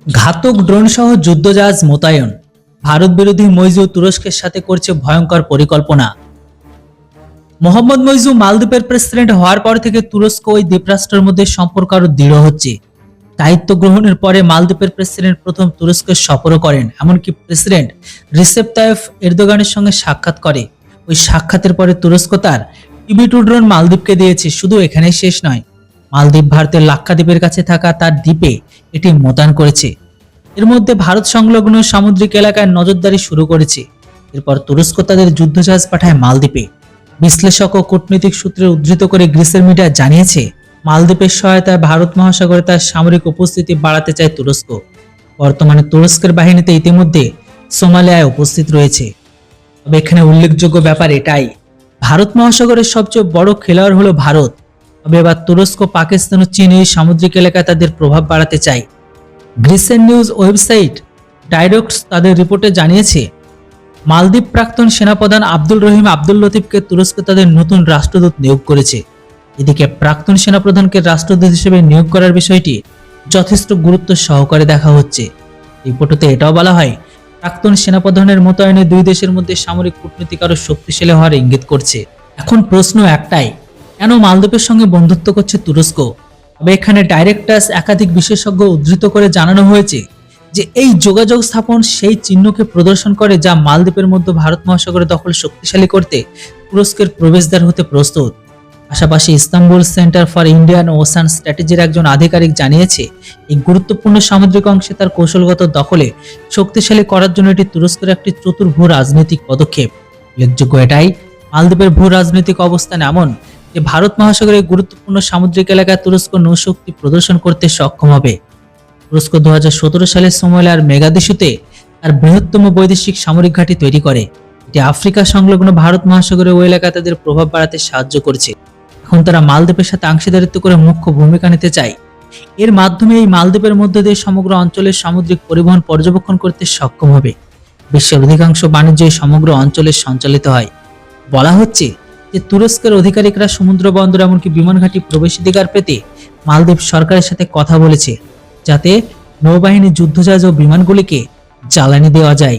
ঘাতক ড্রোন সহ যুদ্ধজাহাজ মোতায়েন। ভারত বিরোধী মইজু তুরস্কের সাথে করছে ভয়ঙ্কর পরিকল্পনা। মোহাম্মদ মইজু মালদ্বীপের প্রেসিডেন্ট হওয়ার পর থেকে তুরস্ক ওই দ্বীপরাষ্ট্রের মধ্যে সম্পর্ক আরো দৃঢ় হচ্ছে। দায়িত্ব গ্রহণের পরে মালদ্বীপের প্রেসিডেন্ট প্রথম তুরস্কের সফরও করেন, এমনকি প্রেসিডেন্ট রিসেপ তাইয়েপ এরদোগানের সঙ্গে সাক্ষাৎ করে। ওই সাক্ষাতের পরে তুরস্ক তার টিবি-2 ড্রোন মালদ্বীপকে দিয়েছে। শুধু এখানেই শেষ নয়, মালদ্বীপ ভারতের লাক্ষাদ্বীপের কাছে থাকা তার দ্বীপে এটি মোতায়েন করেছে। এর মধ্যে ভারত সংলগ্ন সামুদ্রিক এলাকায় নজরদারি শুরু করেছে। এরপর তুরস্ক তাদের যুদ্ধজাহাজ পাঠায় মালদ্বীপে। বিশ্লেষক ও কূটনৈতিক সূত্রে উদ্ধৃত করে গ্রিসের মিডিয়া জানিয়েছে, মালদ্বীপের সহায়তায় ভারত মহাসাগরে তার সামরিক উপস্থিতি বাড়াতে চায় তুরস্ক। বর্তমানে তুরস্কের বাহিনীতে ইতিমধ্যে সোমালিয়ায় উপস্থিত রয়েছে। তবে এখানে উল্লেখযোগ্য ব্যাপার এটাই, ভারত মহাসাগরের সবচেয়ে বড় খেলোয়াড় হলো ভারত। তবে এবার তুরস্ক, পাকিস্তান ও চীন এই সামুদ্রিক এলাকায় তাদের প্রভাব বাড়াতে চায়। গ্রিসের নিউজ ওয়েবসাইট ডাইরক্টস তাদের রিপোর্টে জানিয়েছে, মালদ্বীপ প্রাক্তন সেনাপ্রধান আব্দুল রহিম আব্দুল লতিফকে তুরস্ক তাদের নতুন রাষ্ট্রদূত নিয়োগ করেছে। এদিকে প্রাক্তন সেনাপ্রধানকে রাষ্ট্রদূত হিসেবে নিয়োগ করার বিষয়টি যথেষ্ট গুরুত্ব সহকারে দেখা হচ্ছে। রিপোর্টে এটাও বলা হয়, প্রাক্তন সেনাপ্রধানের মোতায়েনে দুই দেশের মধ্যে সামরিক কূটনীতিক আরো শক্তিশালী হওয়ার ইঙ্গিত করছে। এখন প্রশ্ন একটাই, কেন মালদ্বীপের সঙ্গে বন্ধুত্ব করছে তুরস্ক? তবে এখানে ডাইরেক্টর্স একাধিক বিশেষজ্ঞ উদ্ধৃত করে জানানো হয়েছে যে এই যোগাযোগ স্থাপন সেই চিহ্নকে প্রদর্শন করে যা মালদ্বীপের মধ্যে ভারত মহাসাগরের দখল শক্তিশালী করতে তুরস্কের প্রবেশদ্বার হতে প্রস্তুত। পাশাপাশি Istanbul Centre for Indian Ocean স্ট্র্যাটেজির একজন আধিকারিক জানিয়েছে, এই গুরুত্বপূর্ণ সামুদ্রিক অংশে তার কৌশলগত দখলে শক্তিশালী করার জন্য এটি তুরস্কের একটি চতুর ভূ রাজনৈতিক পদক্ষেপ। উল্লেখযোগ্য এটাই, মালদ্বীপের ভূ রাজনৈতিক অবস্থান এমন যে ভারত মহাসাগরের গুরুত্বপূর্ণ সামুদ্রিক এলাকায় তুরস্ক নৌশক্তি প্রদর্শন করতে সক্ষম হবে। তুরস্ক 2017 সালে সোমালিয়ার মেগাদিশুতে তার বৃহত্তম বৈদেশিক সামরিক ঘাঁটি তৈরি করে। এটি আফ্রিকা সংলগ্ন ভারত মহাসাগরের ওই এলাকায় তাদের প্রভাব বাড়াতে সাহায্য করছে। এখন তারা মালদ্বীপের সাথে অংশীদারিত্ব করে মুখ্য ভূমিকা নিতে চায়। এর মাধ্যমে এই মালদ্বীপের মধ্য দিয়ে সমগ্র অঞ্চলের সামুদ্রিক পরিবহন পর্যবেক্ষণ করতে সক্ষম হবে। বিশ্বের অধিকাংশ বাণিজ্য এই সমগ্র অঞ্চলে সঞ্চালিত হয়। বলা হচ্ছে যে তুরস্কের আধিকারিকরা সমুদ্র বন্দর এমনকি বিমান ঘাঁটি প্রবেশাধিকার পেতে মালদ্বীপ সরকারের সাথে কথা বলেছে, যাতে নৌবাহিনী যুদ্ধজাহাজ ও বিমানগুলিকে জ্বালানি দেওয়া যায়।